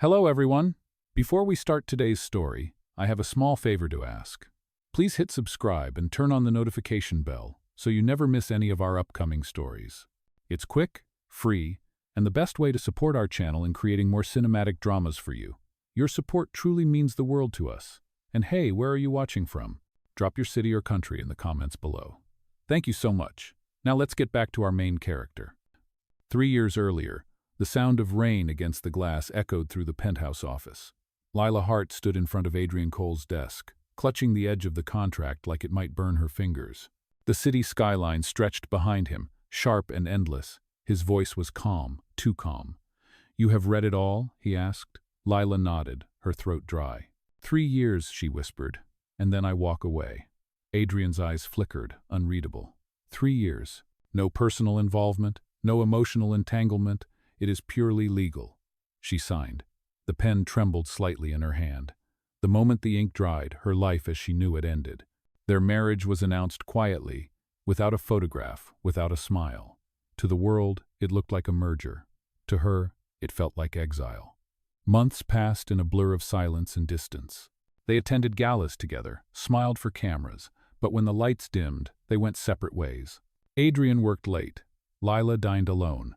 Hello, everyone. Before we start today's story, I have a small favor to ask. Please hit subscribe and turn on the notification bell so you never miss any of our upcoming stories. It's quick, free, and the best way to support our channel in creating more cinematic dramas for you. Your support truly means the world to us. And hey, where are you watching from? Drop your city or country in the comments below. Thank you so much. Now let's get back to our main character. 3 years earlier, the sound of rain against the glass echoed through the penthouse office. Lila Hart stood in front of Adrien Cole's desk, clutching the edge of the contract like it might burn her fingers. The city skyline stretched behind him, sharp and endless. His voice was calm, too calm. "You have read it all?" he asked. Lila nodded, her throat dry. 3 years, she whispered, and then I walk away. Adrien's eyes flickered, unreadable. 3 years. No personal involvement, no emotional entanglement. It is purely legal. She signed. The pen trembled slightly in her hand. The moment the ink dried, her life as she knew it ended. Their marriage was announced quietly, without a photograph, without a smile. To the world, it looked like a merger. To her, it felt like exile. Months passed in a blur of silence and distance. They attended galas together, smiled for cameras, but when the lights dimmed, they went separate ways. Adrien worked late. Lila dined alone.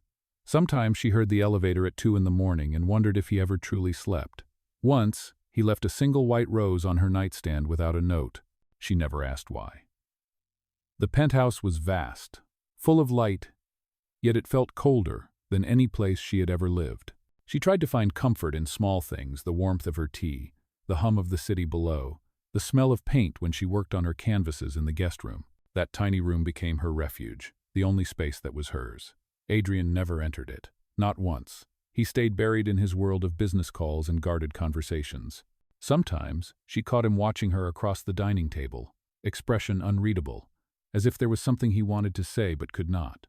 Sometimes she heard the elevator at 2 in the morning and wondered if he ever truly slept. Once, he left a single white rose on her nightstand without a note. She never asked why. The penthouse was vast, full of light, yet it felt colder than any place she had ever lived. She tried to find comfort in small things, the warmth of her tea, the hum of the city below, the smell of paint when she worked on her canvases in the guest room. That tiny room became her refuge, the only space that was hers. Adrien never entered it, not once. He stayed buried in his world of business calls and guarded conversations. Sometimes, she caught him watching her across the dining table, expression unreadable, as if there was something he wanted to say but could not.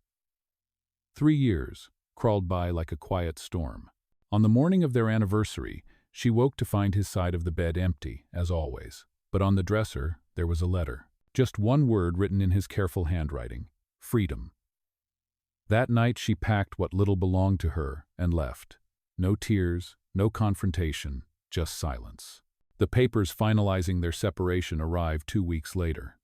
3 years crawled by like a quiet storm. On the morning of their anniversary, she woke to find his side of the bed empty, as always. But on the dresser, there was a letter. Just one word written in his careful handwriting: freedom. That night she packed what little belonged to her and left. No tears, no confrontation, just silence. The papers finalizing their separation arrived 2 weeks later.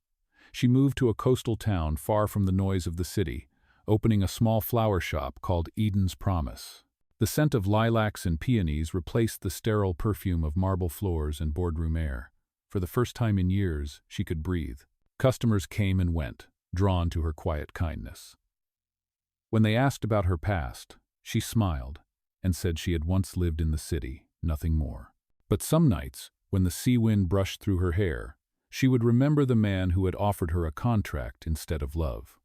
She moved to a coastal town far from the noise of the city, opening a small flower shop called Eden's Promise. The scent of lilacs and peonies replaced the sterile perfume of marble floors and boardroom air. For the first time in years, she could breathe. Customers came and went, drawn to her quiet kindness. When they asked about her past, she smiled and said she had once lived in the city, nothing more. But some nights, when the sea wind brushed through her hair, she would remember the man who had offered her a contract instead of love.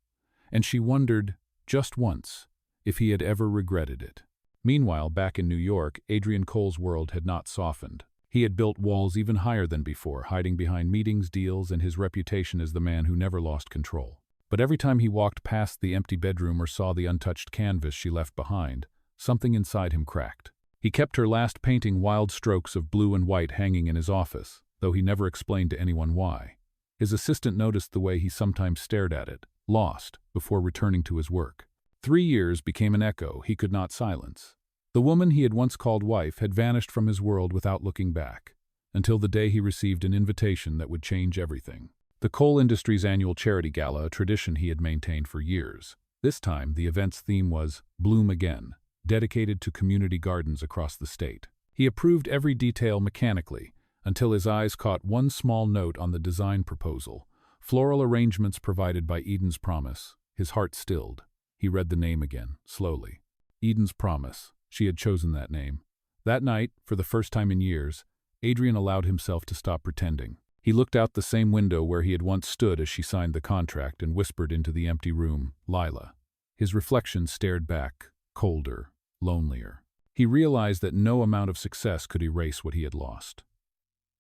And she wondered, just once, if he had ever regretted it. Meanwhile, back in New York, Adrien Cole's world had not softened. He had built walls even higher than before, hiding behind meetings, deals, and his reputation as the man who never lost control. But every time he walked past the empty bedroom or saw the untouched canvas she left behind, something inside him cracked. He kept her last painting wild strokes of blue and white hanging in his office, though he never explained to anyone why. His assistant noticed the way he sometimes stared at it, lost, before returning to his work. 3 years became an echo he could not silence. The woman he had once called wife had vanished from his world without looking back, until the day he received an invitation that would change everything. The coal industry's annual charity gala, a tradition he had maintained for years. This time, the event's theme was Bloom Again, dedicated to community gardens across the state. He approved every detail mechanically, until his eyes caught one small note on the design proposal: floral arrangements provided by Eden's Promise. His heart stilled. He read the name again, slowly. Eden's Promise. She had chosen that name. That night, for the first time in years, Adrien allowed himself to stop pretending. He looked out the same window where he had once stood as she signed the contract and whispered into the empty room, "Lila." His reflection stared back, colder, lonelier. He realized that no amount of success could erase what he had lost.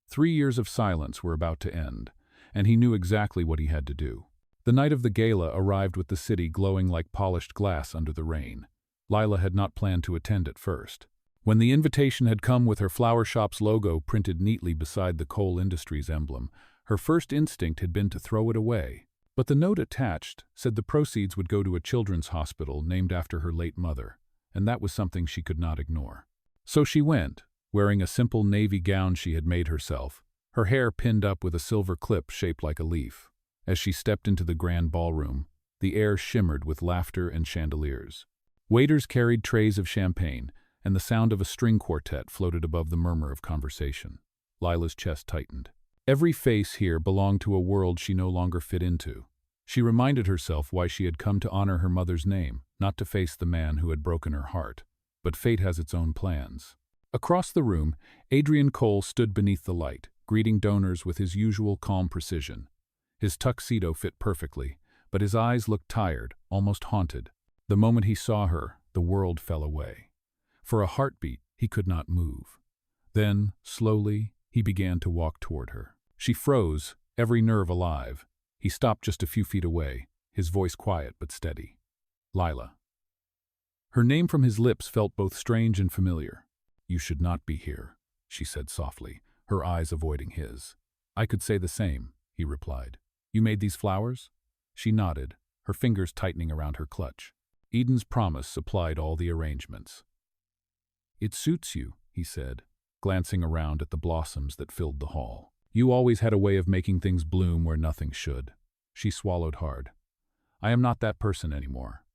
3 years of silence were about to end, and he knew exactly what he had to do. The night of the gala arrived with the city glowing like polished glass under the rain. Lila had not planned to attend at first. When the invitation had come with her flower shop's logo printed neatly beside the coal industry's emblem, her first instinct had been to throw it away. But the note attached said the proceeds would go to a children's hospital named after her late mother, and that was something she could not ignore. So she went, wearing a simple navy gown she had made herself, her hair pinned up with a silver clip shaped like a leaf. As she stepped into the grand ballroom, the air shimmered with laughter and chandeliers. Waiters carried trays of champagne, and the sound of a string quartet floated above the murmur of conversation. Lila's chest tightened. Every face here belonged to a world she no longer fit into. She reminded herself why she had come to honor her mother's name, not to face the man who had broken her heart. But fate has its own plans. Across the room, Adrien Cole stood beneath the light, greeting donors with his usual calm precision. His tuxedo fit perfectly, but his eyes looked tired, almost haunted. The moment he saw her, the world fell away. For a heartbeat, he could not move. Then, slowly, he began to walk toward her. She froze, every nerve alive. He stopped just a few feet away, his voice quiet but steady. Lila. Her name from his lips felt both strange and familiar. "You should not be here," she said softly, her eyes avoiding his. "I could say the same," he replied. "You made these flowers?" She nodded, her fingers tightening around her clutch. Eden's promise supplied all the arrangements. "It suits you," he said, glancing around at the blossoms that filled the hall. "You always had a way of making things bloom where nothing should." She swallowed hard. "I am not that person anymore."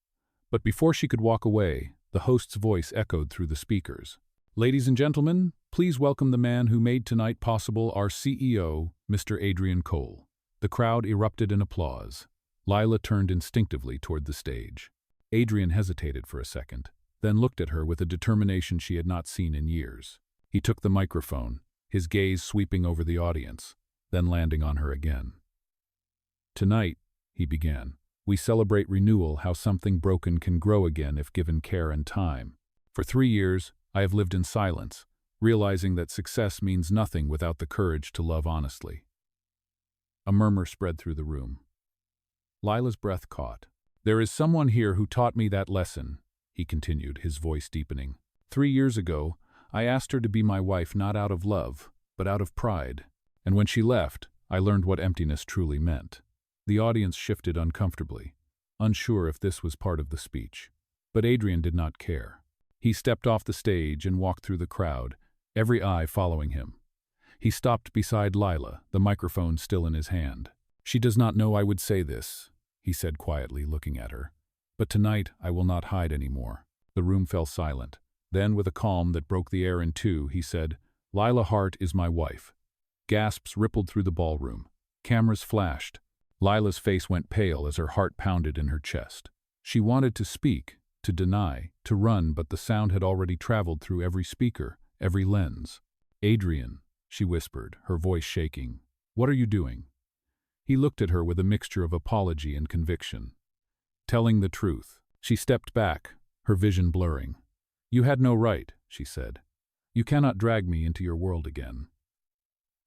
But before she could walk away, the host's voice echoed through the speakers. "Ladies and gentlemen, please welcome the man who made tonight possible, our CEO, Mr. Adrien Cole." The crowd erupted in applause. Lila turned instinctively toward the stage. Adrien hesitated for a second, then looked at her with a determination she had not seen in years. He took the microphone, his gaze sweeping over the audience, then landing on her again. "Tonight," he began, "we celebrate renewal, how something broken can grow again if given care and time. For 3 years, I have lived in silence, realizing that success means nothing without the courage to love honestly." A murmur spread through the room. Lila's breath caught. "There is someone here who taught me that lesson," he continued, his voice deepening. 3 years ago, I asked her to be my wife not out of love, but out of pride. And when she left, I learned what emptiness truly meant." The audience shifted uncomfortably, unsure if this was part of the speech. But Adrien did not care. He stepped off the stage and walked through the crowd, every eye following him. He stopped beside Lila, the microphone still in his hand. "She does not know I would say this," he said quietly, looking at her. "But tonight I will not hide anymore." The room fell silent. Then, with a calm that broke the air in two, he said, "Lila Hart is my wife." Gasps rippled through the ballroom. Cameras flashed. Lila's face went pale as her heart pounded in her chest. She wanted to speak, to deny, to run, but the sound had already traveled through every speaker, every lens. "Adrien," she whispered, her voice shaking. "What are you doing?" He looked at her with a mixture of apology and conviction. "Telling the truth." She stepped back, her vision blurring. "You had no right," she said. "You cannot drag me into your world again."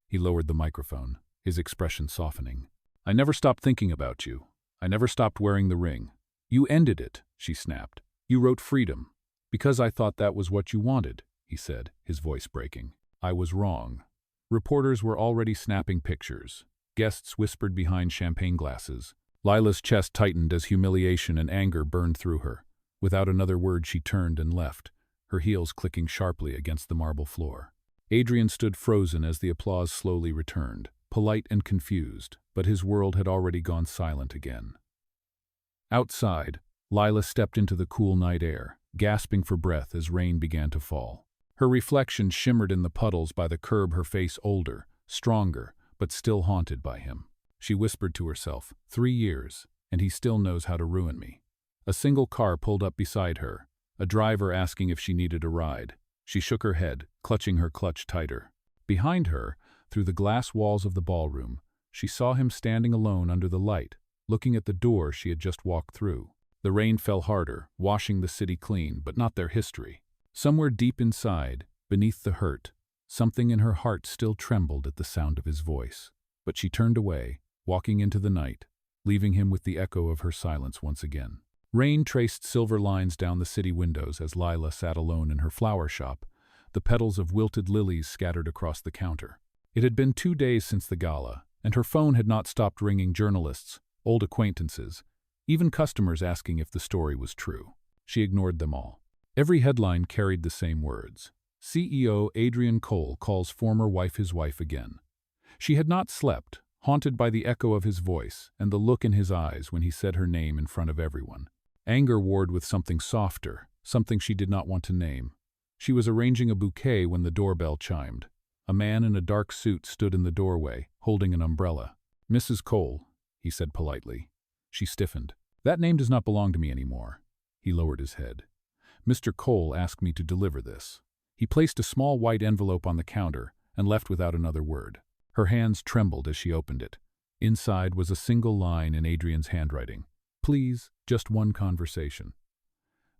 He lowered the microphone, his expression softening. "I never stopped thinking about you. I never stopped wearing the ring. You ended it," she snapped. "You wrote freedom. Because I thought that was what you wanted," he said, his voice breaking. "I was wrong." Reporters were already snapping pictures. Guests whispered behind champagne glasses. Lila's chest tightened as humiliation and anger burned through her. Without another word, she turned and left, her heels clicking sharply against the marble floor. Adrien stood frozen as the applause slowly returned, polite and confused, but his world had already gone silent again. Outside, Lila stepped into the cool night air, gasping for breath as rain began to fall. Her reflection shimmered in the puddles by the curb, her face older, stronger, but still haunted by him. She whispered to herself, 3 years, and he still knows how to ruin me. A single car pulled up beside her, a driver asking if she needed a ride. She shook her head, clutching her clutch tighter. Behind her, through the glass walls of the ballroom, she saw him standing alone under the light, looking at the door she had just walked through. The rain fell harder, washing the city clean, but not their history. Somewhere deep inside, beneath the hurt, something in her heart still trembled at the sound of his voice. But she turned away, walking into the night, leaving him with the echo of her silence once again. Rain traced silver lines down the city windows as Lila sat alone in her flower shop, the petals of wilted lilies scattered across the counter. It had been 2 days since the gala, and her phone had not stopped ringing. Journalists, old acquaintances, even customers asking if the story was true. She ignored them all. Every headline carried the same words: CEO Adrien Cole calls former wife his wife again. She had not slept, haunted by the echo of his voice and the look in his eyes when he said her name in front of everyone. Anger warred with something softer, something she did not want to name. She was arranging a bouquet when the doorbell chimed. A man in a dark suit stood in the doorway, holding an umbrella. "Mrs. Cole," he said politely. She stiffened. "That name does not belong to me anymore." He lowered his head. "Mr. Cole asked me to deliver this." He placed a small white envelope on the counter and left without another word. Her hands trembled as she opened it. Inside was a single line in Adrien's handwriting. "Please, just one conversation."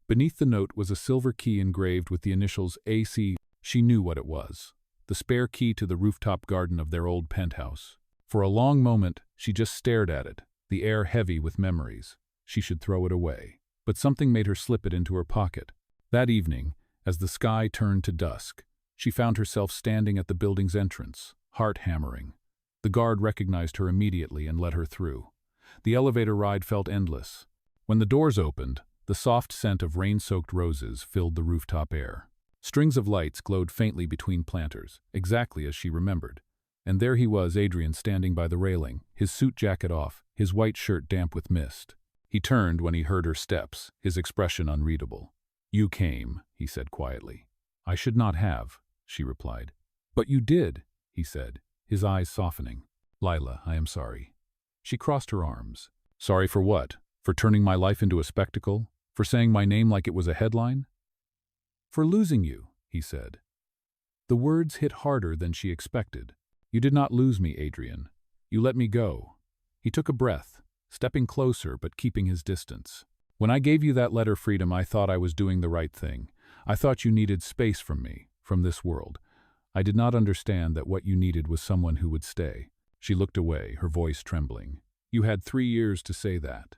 Beneath the note was a silver key engraved with the initials AC. She knew what it was. The spare key to the rooftop garden of their old penthouse. For a long moment, she just stared at it, the air heavy with memories. She should throw it away. But something made her slip it into her pocket. That evening, as the sky turned to dusk, she found herself standing at the building's entrance, heart hammering. The guard recognized her immediately and let her through. The elevator ride felt endless. When the doors opened, the soft scent of rain-soaked roses filled the rooftop air. Strings of lights glowed faintly between planters, exactly as she remembered. And there he was, Adrien, standing by the railing, his suit jacket off, his white shirt damp with mist. He turned when he heard her steps, his expression unreadable. "You came," he said quietly. "I should not have," she replied. "But you did," he said, his eyes softening. "Lila, I am sorry." She crossed her arms. "Sorry for what? For turning my life into a spectacle? For saying my name like it was a headline?" "For losing you," he said. The words hit harder than she expected. "You did not lose me, Adrien. You let me go." He took a breath, stepping closer but keeping his distance. "When I gave you that letter, Freedom, I thought I was doing the right thing. I thought you needed space from me, from this world. I did not understand that what you needed was someone who would stay." She looked away, her voice trembling. "You had 3 years to say that."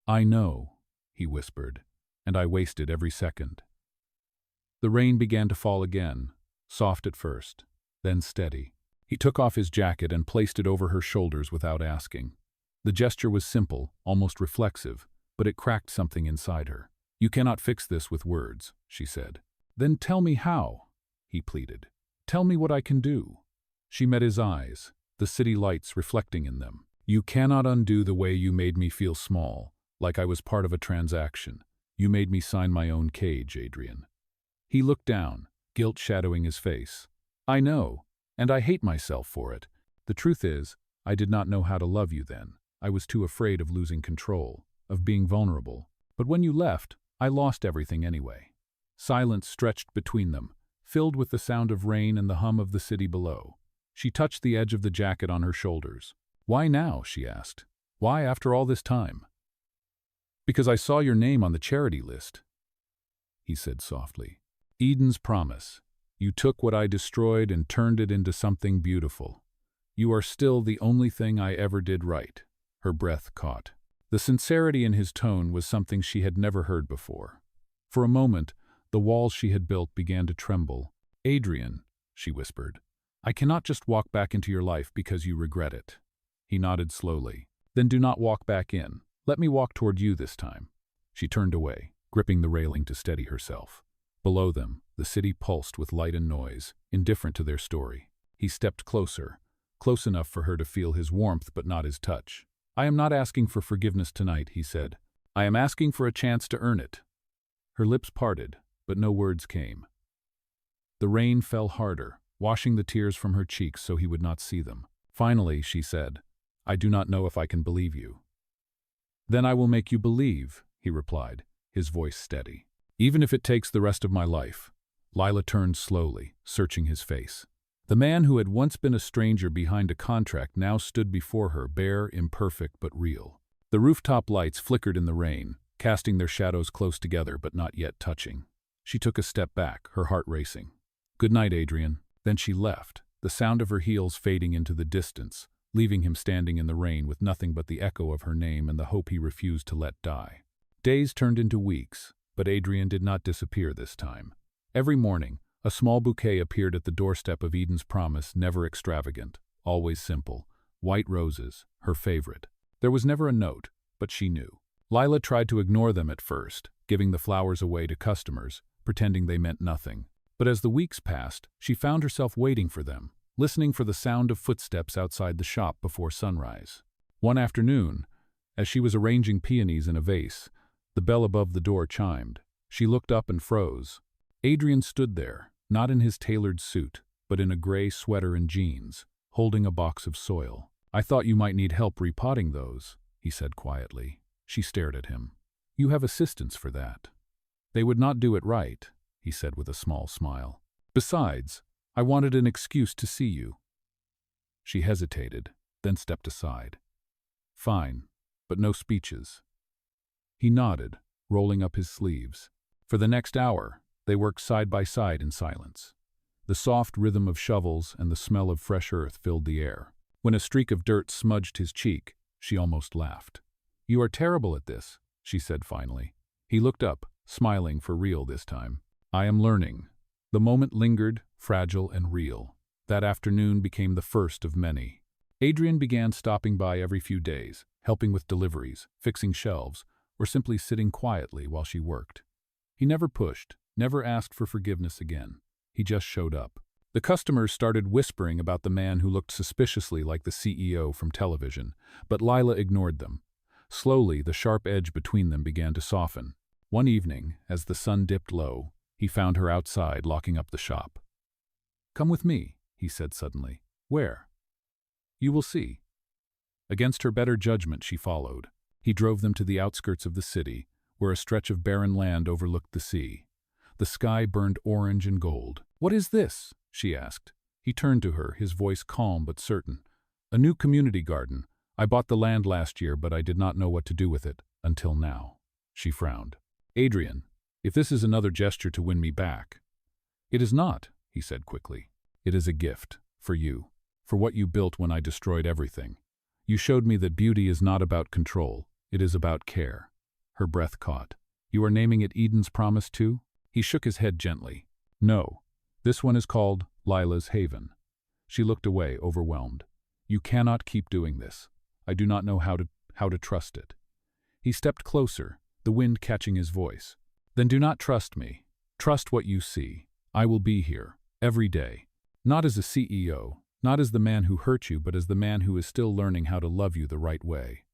"I know," he whispered, "and I wasted every second." The rain began to fall again, soft at first, then steady. He took off his jacket and placed it over her shoulders without asking. The gesture was simple, almost reflexive, but it cracked something inside her. "You cannot fix this with words," she said. "Then tell me how," he pleaded. "Tell me what I can do." She met his eyes, the city lights reflecting in them. "You cannot undo the way you made me feel small, like I was part of a transaction. You made me sign my own cage, Adrien." He looked down, guilt shadowing his face. "I know, and I hate myself for it. The truth is, I did not know how to love you then. I was too afraid of losing control, of being vulnerable. But when you left, I lost everything anyway." Silence stretched between them, filled with the sound of rain and the hum of the city below. She touched the edge of the jacket on her shoulders. "Why now?" she asked. "Why after all this time?" "Because I saw your name on the charity list," he said softly. "Eden's promise. You took what I destroyed and turned it into something beautiful. You are still the only thing I ever did right." Her breath caught. The sincerity in his tone was something she had never heard before. For a moment, the walls she had built began to tremble. "Adrien," she whispered, "I cannot just walk back into your life because you regret it." He nodded slowly. "Then do not walk back in. Let me walk toward you this time." She turned away, gripping the railing to steady herself. Below them, the city pulsed with light and noise, indifferent to their story. He stepped closer, close enough for her to feel his warmth but not his touch. "I am not asking for forgiveness tonight," he said. "I am asking for a chance to earn it." Her lips parted, but no words came. The rain fell harder, washing the tears from her cheeks so he would not see them. Finally, she said, "I do not know if I can believe you." "Then I will make you believe," he replied, his voice steady. "Even if it takes the rest of my life." Lila turned slowly, searching his face. The man who had once been a stranger behind a contract now stood before her, bare, imperfect, but real. The rooftop lights flickered in the rain, casting their shadows close together but not yet touching. She took a step back, her heart racing. "Good night, Adrien." Then she left, the sound of her heels fading into the distance, leaving him standing in the rain with nothing but the echo of her name and the hope he refused to let die. Days turned into weeks, but Adrien did not disappear this time. Every morning, a small bouquet appeared at the doorstep of Eden's promise, never extravagant, always simple. White roses, her favorite. There was never a note, but she knew. Lila tried to ignore them at first, giving the flowers away to customers, pretending they meant nothing. But as the weeks passed, she found herself waiting for them, listening for the sound of footsteps outside the shop before sunrise. One afternoon, as she was arranging peonies in a vase, the bell above the door chimed. She looked up and froze. Adrien stood there, not in his tailored suit, but in a gray sweater and jeans, holding a box of soil. "I thought you might need help repotting those," he said quietly. She stared at him. "You have assistants for that." "They would not do it right," he said with a small smile. "Besides, I wanted an excuse to see you." She hesitated, then stepped aside. "Fine, but no speeches." He nodded, rolling up his sleeves. For the next hour, they worked side by side in silence. The soft rhythm of shovels and the smell of fresh earth filled the air. When a streak of dirt smudged his cheek, she almost laughed. "You are terrible at this," she said finally. He looked up, smiling for real this time. "I am learning." The moment lingered, fragile and real. That afternoon became the first of many. Adrien began stopping by every few days, helping with deliveries, fixing shelves, or simply sitting quietly while she worked. He never pushed, never asked for forgiveness again. He just showed up. The customers started whispering about the man who looked suspiciously like the CEO from television, but Lila ignored them. Slowly, the sharp edge between them began to soften. One evening, as the sun dipped low, he found her outside, locking up the shop. "Come with me," he said suddenly. "Where?" "You will see." Against her better judgment, she followed. He drove them to the outskirts of the city, where a stretch of barren land overlooked the sea. The sky burned orange and gold. "What is this?" she asked. He turned to her, his voice calm but certain. "A new community garden. I bought the land last year, but I did not know what to do with it, until now." She frowned. "Adrien, if this is another gesture to win me back." "It is not," he said quickly. "It is a gift, for you, for what you built when I destroyed everything. You showed me that beauty is not about control, it is about care." Her breath caught. "You are naming it Eden's Promise too?" He shook his head gently. "No. This one is called Lila's Haven." She looked away, overwhelmed. "You cannot keep doing this. I do not know how to trust it." He stepped closer, the wind catching his voice. "Then do not trust me. Trust what you see. I will be here, every day. Not as a CEO, not as the man who hurt you, but as the man who is still learning how to love you the right way."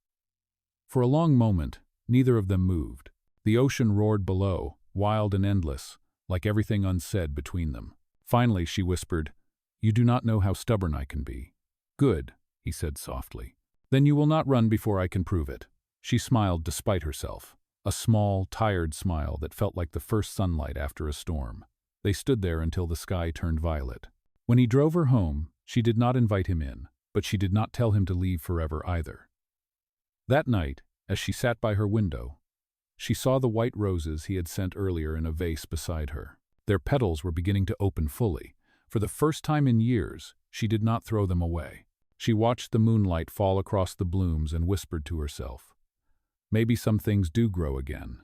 For a long moment, neither of them moved. The ocean roared below, wild and endless, like everything unsaid between them. Finally, she whispered, "You do not know how stubborn I can be." "Good," he said softly. "Then you will not run before I can prove it." She smiled despite herself, a small, tired smile that felt like the first sunlight after a storm. They stood there until the sky turned violet. When he drove her home, she did not invite him in, but she did not tell him to leave forever either. That night, as she sat by her window, she saw the white roses he had sent earlier in a vase beside her. Their petals were beginning to open fully. For the first time in years, she did not throw them away. She watched the moonlight fall across the blooms and whispered to herself, "Maybe some things do grow again."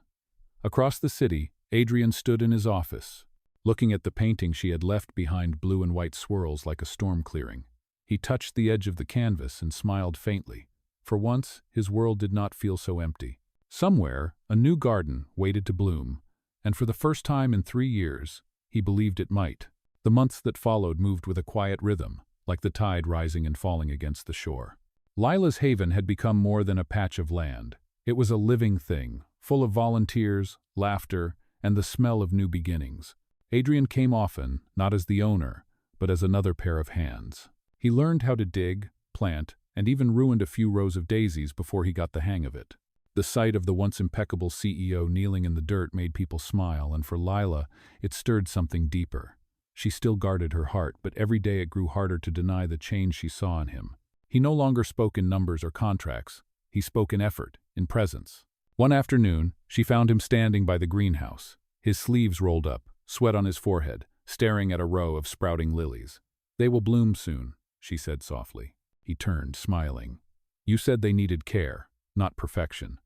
Across the city, Adrien stood in his office, looking at the painting she had left behind blue and white swirls like a storm clearing. He touched the edge of the canvas and smiled faintly. For once, his world did not feel so empty. Somewhere, a new garden waited to bloom, and for the first time in 3 years, he believed it might. The months that followed moved with a quiet rhythm, like the tide rising and falling against the shore. Lila's Haven had become more than a patch of land. It was a living thing, full of volunteers, laughter, and the smell of new beginnings. Adrien came often, not as the owner, but as another pair of hands. He learned how to dig, plant, and even ruined a few rows of daisies before he got the hang of it. The sight of the once impeccable CEO kneeling in the dirt made people smile, and for Lila, it stirred something deeper. She still guarded her heart, but every day it grew harder to deny the change she saw in him. He no longer spoke in numbers or contracts. He spoke in effort, in presence. One afternoon, she found him standing by the greenhouse, his sleeves rolled up, sweat on his forehead, staring at a row of sprouting lilies. "They will bloom soon," she said softly. He turned, smiling. "You said they needed care, not perfection.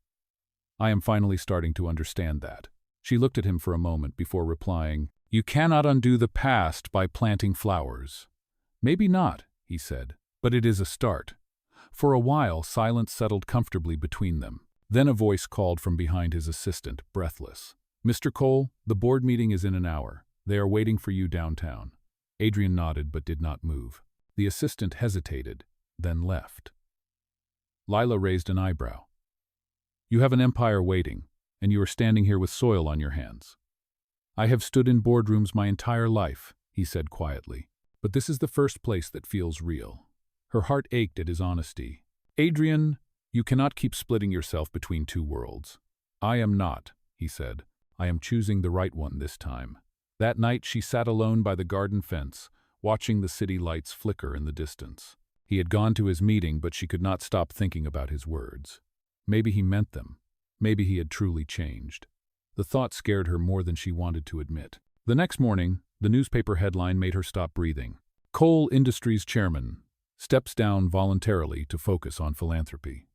I am finally starting to understand that." She looked at him for a moment before replying, "You cannot undo the past by planting flowers." "Maybe not," he said, "but it is a start." For a while, silence settled comfortably between them. Then a voice called from behind his assistant, breathless. "Mr. Cole, the board meeting is in an hour. They are waiting for you downtown." Adrien nodded but did not move. The assistant hesitated, then left. Lila raised an eyebrow. "You have an empire waiting, and you are standing here with soil on your hands." "I have stood in boardrooms my entire life," he said quietly, "but this is the first place that feels real." Her heart ached at his honesty. "Adrien, you cannot keep splitting yourself between two worlds." "I am not," he said. "I am choosing the right one this time." That night she sat alone by the garden fence, watching the city lights flicker in the distance. He had gone to his meeting, but she could not stop thinking about his words. Maybe he meant them. Maybe he had truly changed. The thought scared her more than she wanted to admit. The next morning, the newspaper headline made her stop breathing. "Coal Industries Chairman steps down voluntarily to focus on philanthropy."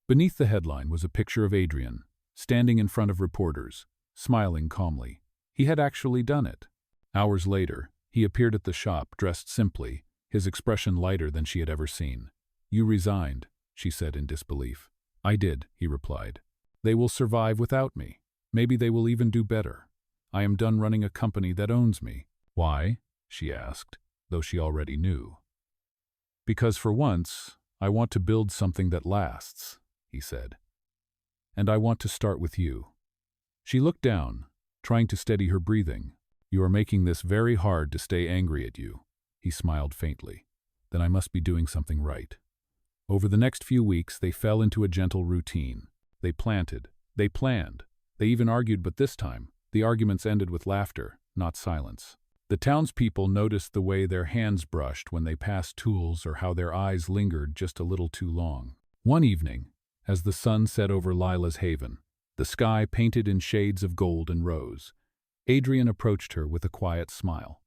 Beneath the headline was a picture of Adrien, standing in front of reporters, smiling calmly. He had actually done it. Hours later, he appeared at the shop dressed simply, his expression lighter than she had ever seen. "You resigned," she said in disbelief. "I did," he replied. "They will survive without me. Maybe they will even do better. I am done running a company that owns me." "Why?" she asked, though she already knew. "Because for once, I want to build something that lasts," he said. "And I want to start with you." She looked down, trying to steady her breathing. "You are making this very hard to stay angry at you." He smiled faintly. "Then I must be doing something right." Over the next few weeks, they fell into a gentle routine. They planted. They planned. They even argued, but this time, the arguments ended with laughter, not silence. The townspeople noticed the way their hands brushed when they passed tools or how their eyes lingered just a little too long. One evening, as the sun set over Lila's haven, the sky painted in shades of gold and rose, Adrien approached her with a quiet smile.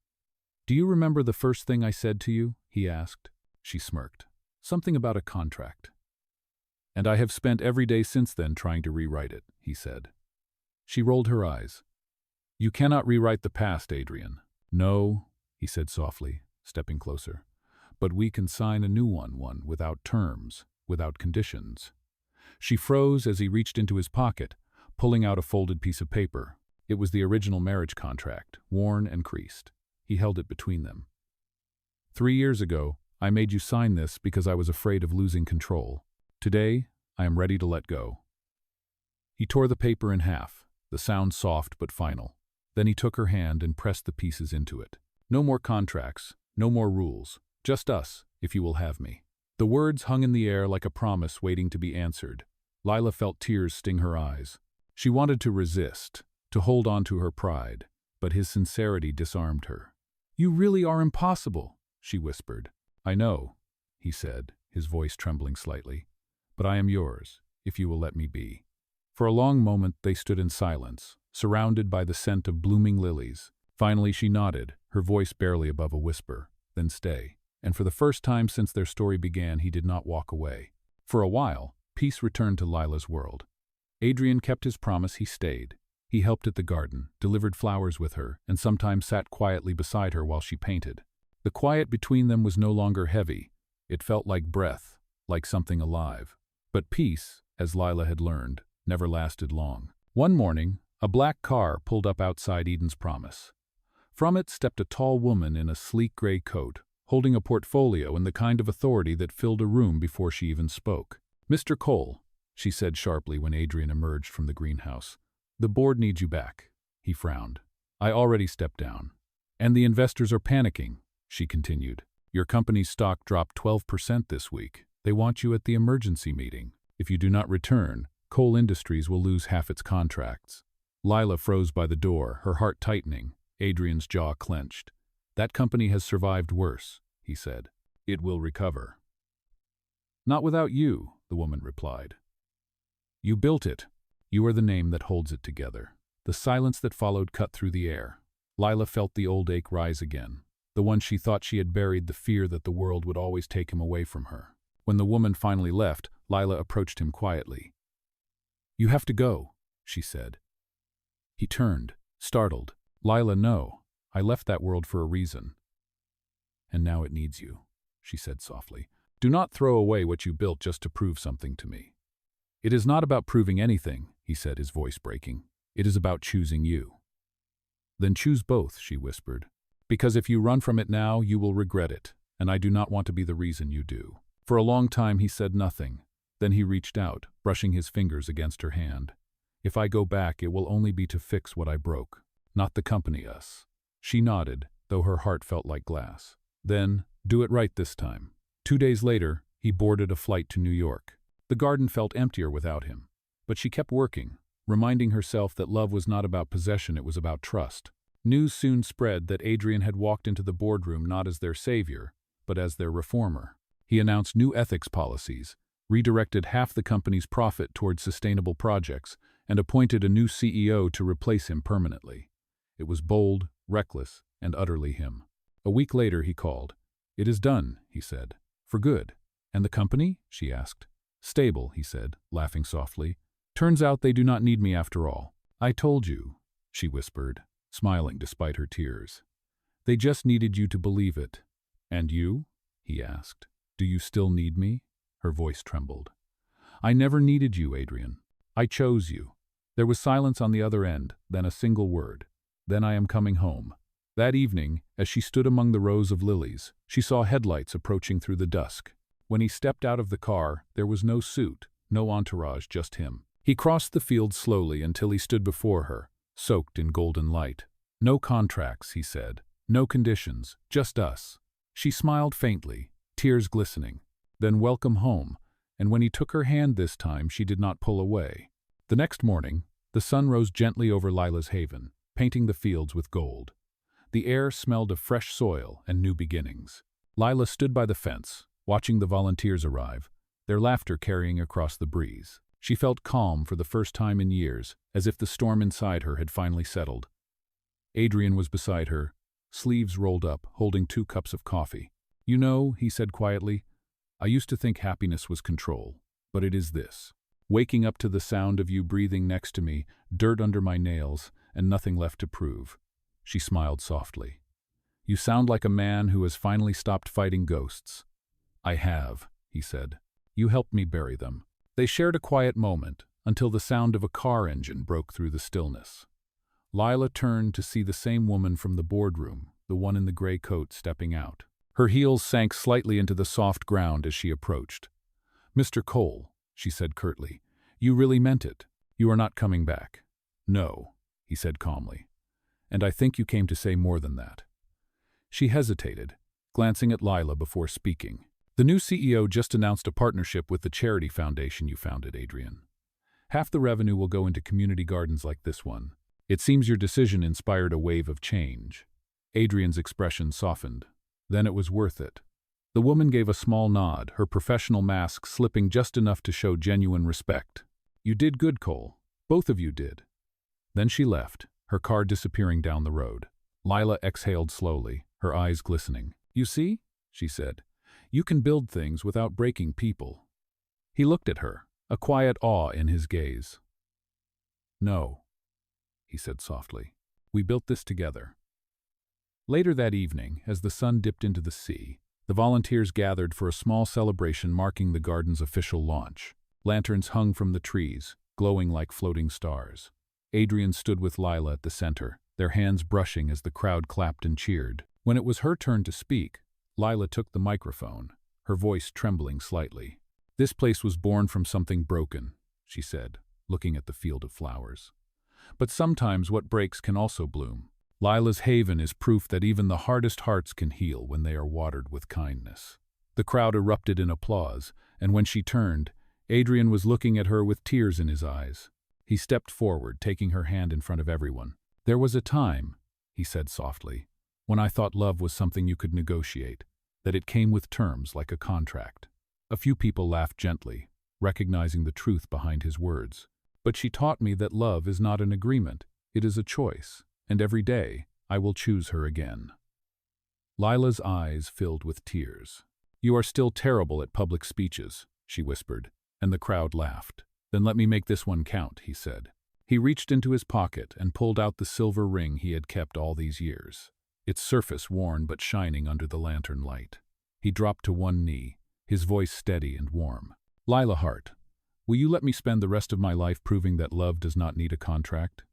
"Do you remember the first thing I said to you?" he asked. She smirked. "Something about a contract." "And I have spent every day since then trying to rewrite it," he said. She rolled her eyes. "You cannot rewrite the past, Adrien." "No," he said softly, stepping closer. "But we can sign a new one without terms, without conditions." She froze as he reached into his pocket, pulling out a folded piece of paper. It was the original marriage contract, worn and creased. He held it between them. "3 years ago, I made you sign this because I was afraid of losing control. Today, I am ready to let go." He tore the paper in half, the sound soft but final. Then he took her hand and pressed the pieces into it. "No more contracts, no more rules. Just us, if you will have me." The words hung in the air like a promise waiting to be answered. Lila felt tears sting her eyes. She wanted to resist, to hold on to her pride, but his sincerity disarmed her. "You really are impossible," she whispered. "I know," he said, his voice trembling slightly. "But I am yours, if you will let me be." For a long moment they stood in silence, surrounded by the scent of blooming lilies. Finally she nodded, her voice barely above a whisper. "Then stay." And for the first time since their story began, he did not walk away. For a while, peace returned to Lila's world. Adrien kept his promise. He stayed. He helped at the garden, delivered flowers with her, and sometimes sat quietly beside her while she painted. The quiet between them was no longer heavy. It felt like breath, like something alive. But peace, as Lila had learned, never lasted long. One morning, a black car pulled up outside Eden's Promise. From it stepped a tall woman in a sleek gray coat, holding a portfolio and the kind of authority that filled a room before she even spoke. "Mr. Cole," she said sharply when Adrien emerged from the greenhouse, "the board needs you back." He frowned. "I already stepped down." "And the investors are panicking," she continued. "Your company's stock dropped 12% this week. They want you at the emergency meeting. If you do not return, Coal Industries will lose half its contracts." Lila froze by the door, her heart tightening. Adrien's jaw clenched. "That company has survived worse," he said. "It will recover." "Not without you," the woman replied. "You built it. You are the name that holds it together." The silence that followed cut through the air. Lila felt the old ache rise again, the one she thought she had buried, the fear that the world would always take him away from her. When the woman finally left, Lila approached him quietly. "You have to go," she said. He turned, startled. "Lila, no. I left that world for a reason. And now it needs you," she said softly. "Do not throw away what you built just to prove something to me." "It is not about proving anything," he said, his voice breaking. "It is about choosing you." Then choose both, she whispered. Because if you run from it now, you will regret it, and I do not want to be the reason you do. For a long time he said nothing. Then he reached out, brushing his fingers against her hand. If I go back, it will only be to fix what I broke, not the company us. She nodded, though her heart felt like glass. Then, do it right this time. 2 days later, he boarded a flight to New York. The garden felt emptier without him. But she kept working, reminding herself that love was not about possession, it was about trust. News soon spread that Adrien had walked into the boardroom not as their savior, but as their reformer. He announced new ethics policies, redirected half the company's profit towards sustainable projects, and appointed a new CEO to replace him permanently. It was bold, reckless, and utterly him. A week later he called. "It is done," he said. "For good." "And the company?" she asked. "Stable," he said, laughing softly. "Turns out they do not need me after all." "I told you," she whispered, smiling despite her tears. "They just needed you to believe it." "And you?" he asked. "Do you still need me?" Her voice trembled. "I never needed you, Adrien. I chose you." There was silence on the other end, then a single word. "Then I am coming home." That evening, as she stood among the rows of lilies, she saw headlights approaching through the dusk. When he stepped out of the car, there was no suit, no entourage, just him. He crossed the field slowly until he stood before her, soaked in golden light. "No contracts," he said. "No conditions, just us." She smiled faintly, tears glistening. "Then welcome home," and when he took her hand this time, she did not pull away. The next morning, the sun rose gently over Lila's haven, painting the fields with gold. The air smelled of fresh soil and new beginnings. Lila stood by the fence, watching the volunteers arrive, their laughter carrying across the breeze. She felt calm for the first time in years, as if the storm inside her had finally settled. Adrien was beside her, sleeves rolled up, holding 2 cups of coffee. "You know," he said quietly, "I used to think happiness was control, but it is this. Waking up to the sound of you breathing next to me, dirt under my nails, and nothing left to prove." She smiled softly. "You sound like a man who has finally stopped fighting ghosts." "I have," he said. "You helped me bury them." They shared a quiet moment, until the sound of a car engine broke through the stillness. Lila turned to see the same woman from the boardroom, the one in the gray coat stepping out. Her heels sank slightly into the soft ground as she approached. "Mr. Cole," she said curtly, "you really meant it. You are not coming back." "No," he said calmly. "And I think you came to say more than that." She hesitated, glancing at Lila before speaking. "The new CEO just announced a partnership with the charity foundation you founded, Adrien. Half the revenue will go into community gardens like this one. It seems your decision inspired a wave of change." Adrien's expression softened. "Then it was worth it." The woman gave a small nod, her professional mask slipping just enough to show genuine respect. "You did good, Cole. Both of you did." Then she left, her car disappearing down the road. Lila exhaled slowly, her eyes glistening. "You see," she said, "you can build things without breaking people." He looked at her, a quiet awe in his gaze. "No," he said softly. "We built this together." Later that evening, as the sun dipped into the sea, the volunteers gathered for a small celebration marking the garden's official launch. Lanterns hung from the trees, glowing like floating stars. Adrien stood with Lila at the center, their hands brushing as the crowd clapped and cheered. When it was her turn to speak, Lila took the microphone, her voice trembling slightly. "This place was born from something broken," she said, looking at the field of flowers. "But sometimes what breaks can also bloom. Lila's haven is proof that even the hardest hearts can heal when they are watered with kindness." The crowd erupted in applause, and when she turned, Adrien was looking at her with tears in his eyes. He stepped forward, taking her hand in front of everyone. "There was a time," he said softly, "when I thought love was something you could negotiate, that it came with terms like a contract." A few people laughed gently, recognizing the truth behind his words. "But she taught me that love is not an agreement, it is a choice, and every day I will choose her again." Lila's eyes filled with tears. "You are still terrible at public speeches," she whispered, and the crowd laughed. "Then let me make this one count," he said. He reached into his pocket and pulled out the silver ring he had kept all these years, its surface worn but shining under the lantern light. He dropped to one knee, his voice steady and warm. "Lila Hart, will you let me spend the rest of my life proving that love does not need a contract?"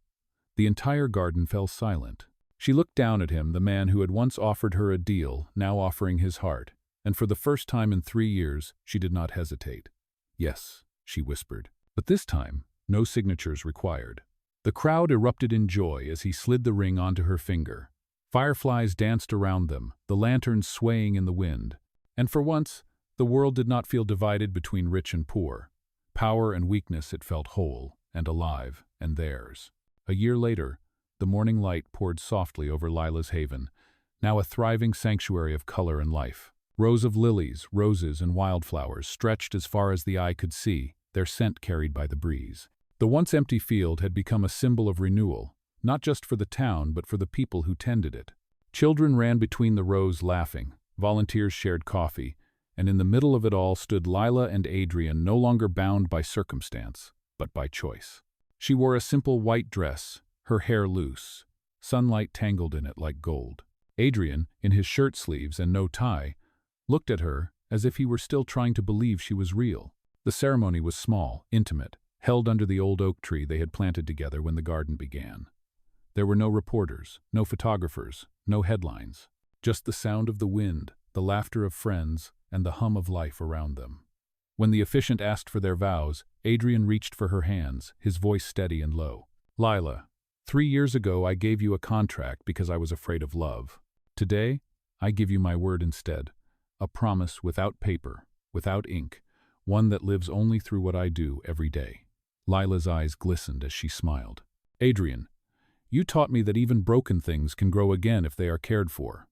The entire garden fell silent, She looked down at him, the man who had once offered her a deal, now offering his heart, and for the first time in 3 years, she did not hesitate. "Yes," she whispered. But this time, no signatures required. The crowd erupted in joy as he slid the ring onto her finger. Fireflies danced around them, the lanterns swaying in the wind. And for once, the world did not feel divided between rich and poor. Power and weakness, it felt whole and alive and theirs. A year later, the morning light poured softly over Lila's haven, now a thriving sanctuary of color and life. Rows of lilies, roses, and wildflowers stretched as far as the eye could see, their scent carried by the breeze. The once empty field had become a symbol of renewal, not just for the town but for the people who tended it. Children ran between the rows laughing, volunteers shared coffee, and in the middle of it all stood Lila and Adrien, no longer bound by circumstance, but by choice. She wore a simple white dress, her hair loose, sunlight tangled in it like gold. Adrien, in his shirt sleeves and no tie, looked at her as if he were still trying to believe she was real. The ceremony was small, intimate, held under the old oak tree they had planted together when the garden began. There were no reporters, no photographers, no headlines, just the sound of the wind, the laughter of friends, and the hum of life around them. When the officiant asked for their vows, Adrien reached for her hands, his voice steady and low. "Lila, 3 years ago I gave you a contract because I was afraid of love. Today, I give you my word instead. A promise without paper, without ink, one that lives only through what I do every day." Lila's eyes glistened as she smiled. "Adrien, you taught me that even broken things can grow again if they are cared for.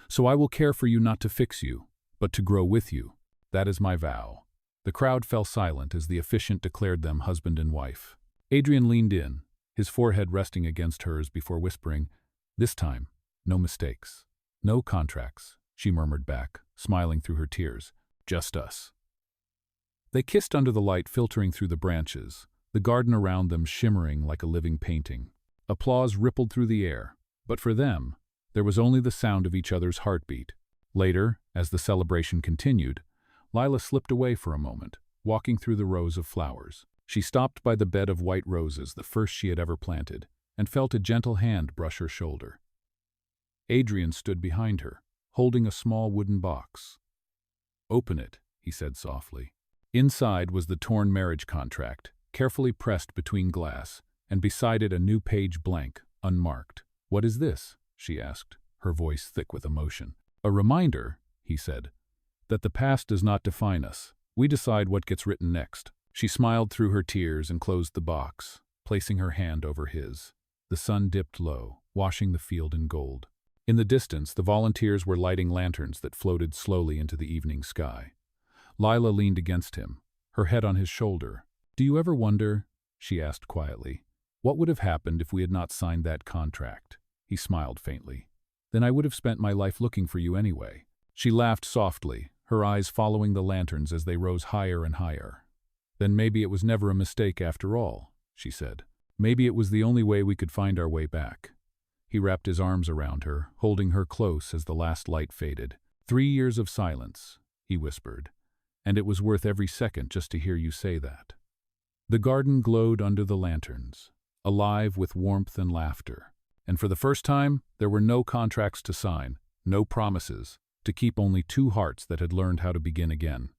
So I will care for you not to fix you, but to grow with you. That is my vow." The crowd fell silent as the officiant declared them husband and wife. Adrien leaned in, his forehead resting against hers before whispering, "This time, no mistakes, no contracts," she murmured back, smiling through her tears. "Just us." They kissed under the light filtering through the branches, the garden around them shimmering like a living painting. Applause rippled through the air, but for them, there was only the sound of each other's heartbeat. Later, as the celebration continued, Lila slipped away for a moment, walking through the rows of flowers. She stopped by the bed of white roses, the first she had ever planted, and felt a gentle hand brush her shoulder. Adrien stood behind her, holding a small wooden box. "Open it," he said softly. Inside was the torn marriage contract, carefully pressed between glass, and beside it a new page blank, unmarked. "What is this?" she asked, her voice thick with emotion. "A reminder," he said, "that the past does not define us. We decide what gets written next." She smiled through her tears and closed the box, placing her hand over his. The sun dipped low, washing the field in gold. In the distance, the volunteers were lighting lanterns that floated slowly into the evening sky. Lila leaned against him, her head on his shoulder. "Do you ever wonder," she asked quietly, "what would have happened if we had not signed that contract?" He smiled faintly. "Then I would have spent my life looking for you anyway." She laughed softly, her eyes following the lanterns as they rose higher and higher. "Then maybe it was never a mistake after all," she said. "Maybe it was the only way we could find our way back." He wrapped his arms around her, holding her close as the last light faded. 3 years of silence," he whispered, "and it was worth every second just to hear you say that." The garden glowed under the lanterns, alive with warmth and laughter. And for the first time, there were no contracts to sign, no promises, to keep only two hearts that had learned how to begin again.